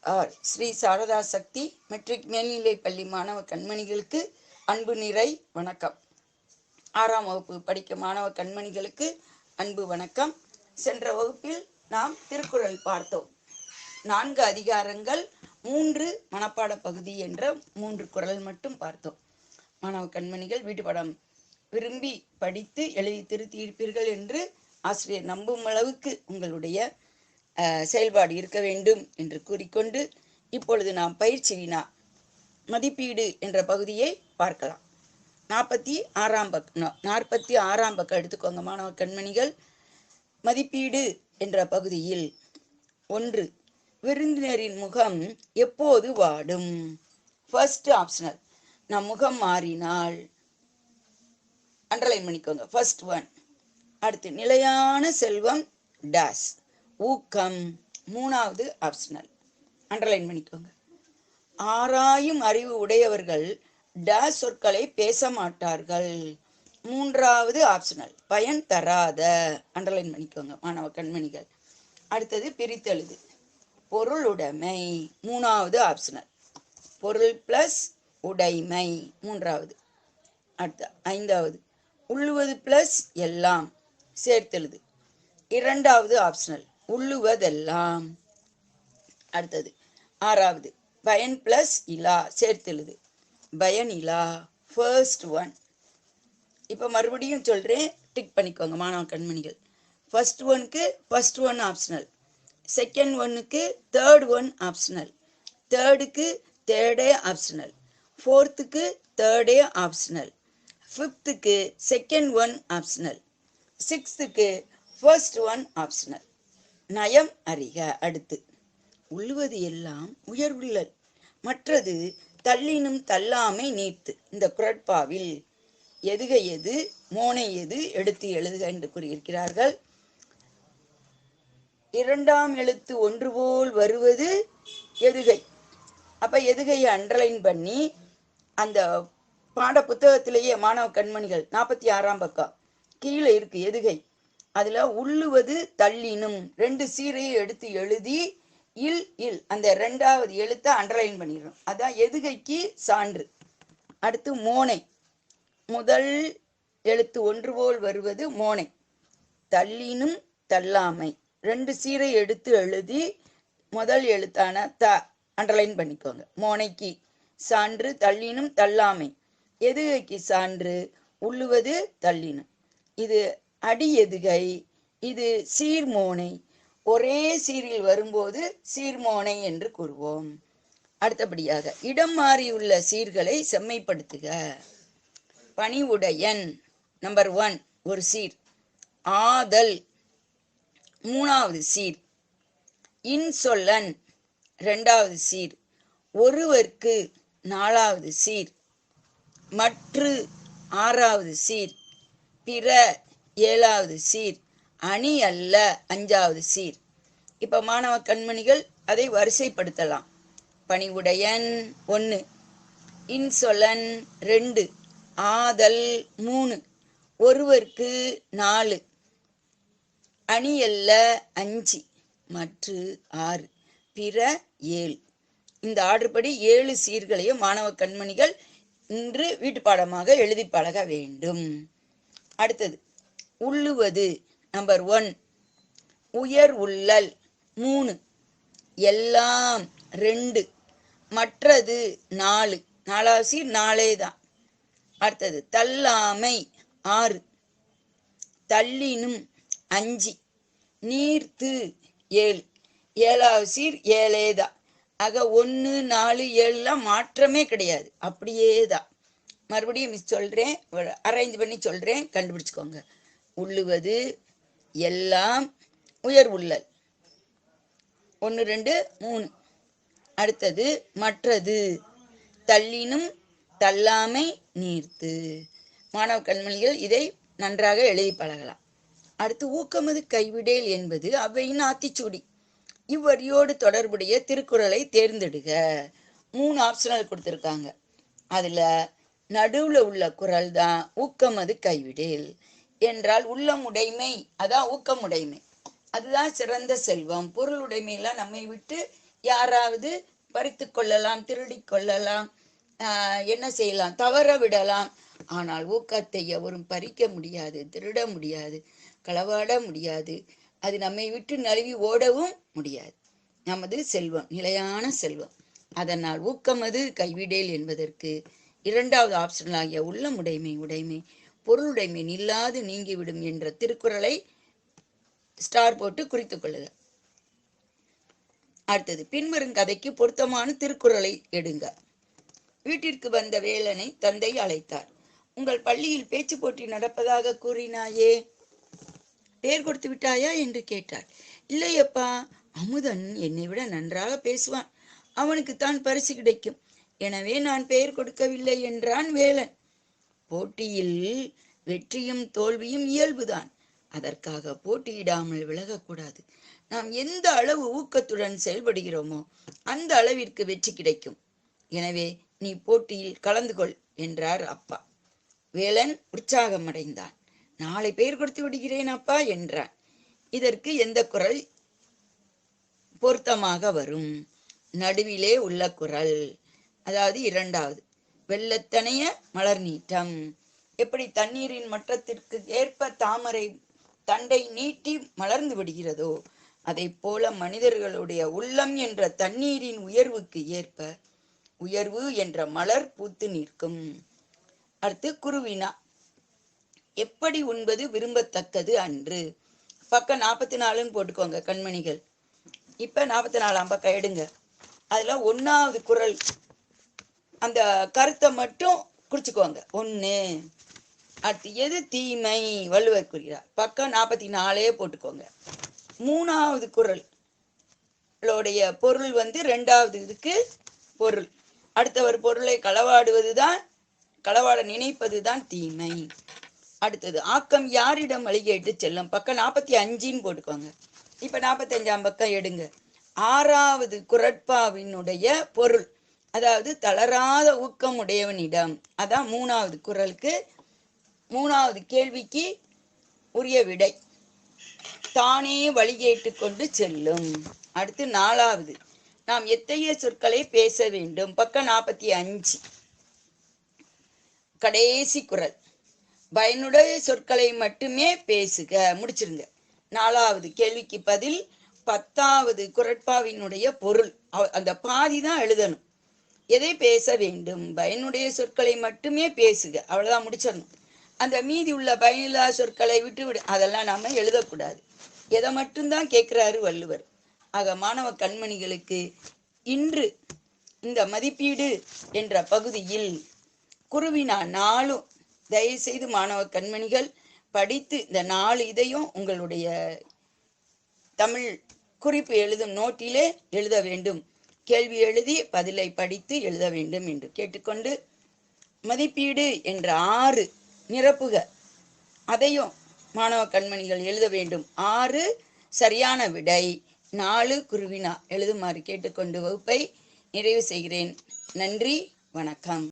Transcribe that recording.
ஸ்ரீ சாரதா சக்தி matric மேல்நிலை பள்ளி மாணவ கண்மணிகளுக்கு அன்பு நிறை வணக்கம். 6ஆம் வகுப்பு படிக்கும் மாணவ கண்மணிகளுக்கு அன்பு வணக்கம். சென்ற வகுப்பில் நாம் திருக்குறள் பார்த்தோம். 4 அதிகாரங்கள் 3 மனப்பாட பகுதி என்ற 3 குறள் மட்டும் பார்த்தோம். மாணவ கண்மணிகள் வீட்டு பாடம் விரும்பி படித்து எழுதி திருத்தி இருப்பீர்கள் என்று ஆசிரியர் நம்பும் அளவுக்கு உங்களுடைய செயல்பாடு இருக்க வேண்டும் என்று கூறிக்கொண்டு இப்பொழுது நாம் பயிற்சி வினா மதிப்பீடு என்ற பகுதியை பார்க்கலாம். 46ஆம் பக்கம் எடுத்துக்கோங்க மாணவ கண்மணிகள். மதிப்பீடு என்ற பகுதியில் 1, விருந்தினரின் முகம் எப்போது வாடும்? ஃபர்ஸ்ட் ஆப்ஷனல், நம் முகம் மாறினால் அண்டர்லைன் பண்ணிக்கோங்க, ஃபர்ஸ்ட் ஒன். அடுத்து, நிலையான செல்வம் டேஸ், ஊக்கம், 3வது ஆப்ஷனல், அண்டர்லைன் பண்ணிக்கோங்க. ஆராயும் அறிவு உடையவர்கள் டேஸ் சொற்களை பேச மாட்டார்கள், 3வது ஆப்ஷனல், பயன் தராத, அண்டர்லைன் பண்ணிக்கோங்க மாணவ கண்மணிகள். அடுத்தது, பிரித்தெழுது, பொருளுடைமை, 3வது ஆப்ஷனல், பொருள் பிளஸ் உடைமை, 3வது. அடுத்த 5வது, உள்ளுவது பிளஸ் எல்லாம், சேர்த்தெழுது, 2வது ஆப்ஷனல், உள்ளுவதெல்லாம். அடுத்தது 6வது, பயன் பிளஸ் இலா, சேர்த்தெழுது, பயன் இலா, ஃபர்ஸ்ட் ஒன். இப்ப மறுபடியும் சொல்றேன், டிக் பண்ணிக்கோங்க மாணவ கண்மணிகள். ஃபர்ஸ்ட் ஒன்க்கு ஃபர்ஸ்ட் ஒன் ஆப்ஷனல், செகண்ட் ஒன்னுக்கு தேர்ட் ஒன் ஆப்ஷனல், தேர்டுக்கு தேர்டே ஆப்ஷனல், ஃபோர்த்துக்கு தேர்டே ஆப்ஷனல், ஃபிஃப்த்துக்கு செகண்ட் ஒன் ஆப்ஷனல், சிக்ஸ்த்துக்கு ஃபர்ஸ்ட் ஒன் ஆப்ஷனல். நயம் அறிக. அடுத்து, உள்ளுவது எல்லாம் உயர்வுள்ளல், மற்றது தள்ளினும் தள்ளாமை நீர்த்து. இந்த குறட்பாவில் எதுகை எது, மோனை எது எடுத்து எழுதுக என்று கூறியிருக்கிறார்கள். 2ஆம் எழுத்து ஒன்று போல் வருவது எதுகை. அப்ப எதுகையை அண்டர்லைன் பண்ணி அந்த பாட புத்தகத்திலேயே மாணவ கண்மணிகள் 46ஆம் பக்கம் கீழே இருக்கு எதுகை, அதுல உள்ளுவது தள்ளினும் 2 சீரையை எடுத்து எழுதி இல் இல் அந்த 2வது எழுத்தை அண்டர்லைன் பண்ணிடுறோம். அதான் எதுகைக்கு சான்று. அடுத்து மோனை, முதல் எழுத்து ஒன்று போல் வருவது மோனை, தள்ளினும் தள்ளாமை 2 சீரை எடுத்து எழுதி முதல் எழுத்தான த அண்டர்லைன் பண்ணிக்கோங்க. மோனைக்கு சான்று தள்ளினும் தள்ளாமை, எதுகைக்கு சான்று உள்ளுவது தள்ளினும். இது அடி எதுகை, இது சீர்மோனை. ஒரே சீரில் வரும்போது சீர்மோனை என்று கூறுவோம். அடுத்தபடியாக, இடம் மாறியுள்ள சீர்களை செம்மைப்படுத்துக. பணிவுடையன் நம்பர் 1 ஒரு சீர், ஆதல் 3வது சீர், இன்சொல்லன் 2வது சீர், ஒருவர்க்கு 4வது சீர், மற்று 6வது சீர், பிற 7வது சீர், அணி அல்ல 5வது சீர். இப்ப மாணவ கண்மணிகள் அதை வரிசைப்படுத்தலாம். பணிவுடையன் 1, இன்சொலன் 2, ஆதல் 3, ஒருவர்க்கு 4, அணி அல்ல 5, மற்று 6, பிற 7. இந்த ஆர்டர் படி 7 சீர்களையும் மாணவ கண்மணிகள் இன்று வீட்டு பாடமாக எழுதி பழக வேண்டும். அடுத்தது, உள்ளுவது நம்பர் 1, உயர் உள்ளல் 3, எல்லாம் 2, மற்றது 4, 4வது சீர் 4 தான். அடுத்தது, தள்ளாமை 6, தள்ளினும் 5, நீர்த்து 7, 7வது சீர் 7 தான். ஆக 1, 4, 7 மாற்றமே கிடையாது, அப்படியே தான். மறுபடியும் சொல்றேன், அரேஞ்ச் பண்ணி சொல்றேன், கண்டுபிடிச்சுக்கோங்க. உள்ளுவது எல்லாம் உயர் உள்ளல் 1, 2, 3. அடுத்தது, மற்றது தள்ளினும் தள்ளாமை நீர்த்து. மாணவ கண்மணிகள் இதை நன்றாக எழுதி பழகலாம். அடுத்து, ஊக்கமது கைவிடேல் என்பது அவையின் ஆத்திச்சூடி. இவ்வரியோடு தொடர்புடைய திருக்குறளை தேர்ந்தெடுக. 3 ஆப்ஷனல் கொடுத்திருக்காங்க. அதுல நடுவுல உள்ள குறள் தான் ஊக்கமது கைவிடேல் என்றால் உள்ளமுடைமை, அதான் ஊக்கமுடைமை. அதுதான் சிறந்த செல்வம். பொருளுடைமையெல்லாம் நம்மை விட்டு யாராவது பறித்து கொள்ளலாம், திருடி கொள்ளலாம், என்ன செய்யலாம், தவற விடலாம். ஆனால் ஊக்கத்தை எவரும் பறிக்க முடியாது, திருட முடியாது, களவாட முடியாது. அது நம்மை விட்டு நழுவி ஓடவும் முடியாது. நமது செல்வம் நிலையான செல்வம். அதனால் ஊக்கமது கைவிடேல் என்பதற்கு இரண்டாவது ஆப்ஷனலாகிய உடைமை பொருளுடைமை நில்லாது நீங்கிவிடும் என்ற திருக்குறளை ஸ்டார் போட்டு குறித்துக் கொள்ளுக. அடுத்தது, பின்வரும் கதைக்கு பொருத்தமான திருக்குறளை எடுங்க. வீட்டிற்கு வந்த வேலனை தந்தை அழைத்தார். உங்கள் பள்ளியில் பேச்சு போட்டி நடப்பதாக கூறினாயே, பெயர் கொடுத்து விட்டாயா என்று கேட்டார். இல்லையப்பா, அமுதன் என்னை விட நன்றாக பேசுவான், அவனுக்குத்தான் பரிசு கிடைக்கும், எனவே நான் பெயர் கொடுக்கவில்லை என்றான் வேலன். போட்டியில் வெற்றியும் தோல்வியும் இயல்புதான், அதற்காக போட்டியிடாமல் விலகக்கூடாது. நாம் எந்த அளவு ஊக்கத்துடன் செயல்படுகிறோமோ அந்த அளவிற்கு வெற்றி கிடைக்கும். எனவே நீ போட்டியில் கலந்து கொள் என்றார் அப்பா. வேலன் உற்சாகம் அடைந்தான். நாளை பெயர் கொடுத்து விடுகிறேன் அப்பா என்றான். இதற்கு எந்த குறள் பொருத்தமாக வரும்? நடுவிலே உள்ள குறள், அதாவது இரண்டாவது, வெள்ளத்தனைய மலர் நீட்டம். எப்படி தண்ணீரின் மட்டத்திற்கு ஏற்ப தாமரை தண்டை நீட்டி மலர்ந்து விடுகிறதோ, அதை போல மனிதர்களுடைய உள்ளம் என்ற தண்ணீரின் உயர்வுக்கு ஏற்ப உயர்வு என்ற மலர் பூத்து நிற்கும். அடுத்து குருவினா. எப்படி உண்பது விரும்பத்தக்கது அன்று? பக்கம் 44 போட்டுக்கோங்க கண்மணிகள். இப்ப 44ஆம் பக்கம் எடுங்க. அதுல 1வது குறள் அந்த கருத்தை மட்டும் குறிச்சுக்கோங்க. 1. அடுத்து எது தீமை? வள்ளுவர் கூறுகிறார். பக்கம் 44 போட்டுக்கோங்க. 3வது குறள் பொருள் 2வது இதுக்கு பொருள். அடுத்தவர் பொருளை களவாட நினைப்பதுதான் தீமை. அடுத்தது, ஆக்கம் யாரிடம் வழிகேட்டு செல்லும்? பக்கம் 45 போட்டுக்கோங்க. இப்ப 45ஆம் பக்கம் எடுங்க. 6வது குறட்பாவினுடைய பொருள், அதாவது தளராத ஊக்கம் உடையவனிடம். அதான் 3வது குறளுக்கு 3வது கேள்விக்கு உரிய விடை. தானே வழிகேட்டு கொண்டு செல்லும். அடுத்து 4வது, நாம் எத்தகைய சொற்களை பேச வேண்டும்? பக்கம் 45 கடைசி குறள், பயனுடைய சொற்களை மட்டுமே பேசுக. முடிச்சிருங்க. 4வது கேள்விக்கு பதில். 10வது குறட்பாவினுடைய பொருள், அந்த பாதி தான் எழுதணும். எதை பேச வேண்டும்? பயனுடைய சொற்களை மட்டுமே பேசுக, அவ்வளவுதான், முடிச்சிடணும். அந்த மீதி உள்ள பயனில்லா சொற்களை விட்டு அதெல்லாம் நாம எழுதக்கூடாது. எதை மட்டும்தான் கேட்கிறாரு வள்ளுவர். ஆக மாணவ கண்மணிகளுக்கு இன்று இந்த மதிப்பீடு என்ற பகுதியில் குருவினா 4 தயவு செய்து மாணவ கண்மணிகள் படித்து இந்த 4 இதையும் உங்களுடைய தமிழ் குறிப்பு எழுதும் நோட்டிலே எழுத வேண்டும். கேள்வி எழுதி பதிலை படித்து எழுத வேண்டும் என்று கேட்டுக்கொண்டு, மதிப்பீடு என்ற 6 நிரப்புக, அதையும் மாணவ கண்மணிகள் எழுத வேண்டும். 6 சரியான விடை, 4 குருவினா எழுதுமாறு கேட்டுக்கொண்டு வகுப்பை நிறைவு செய்கிறேன். நன்றி, வணக்கம்.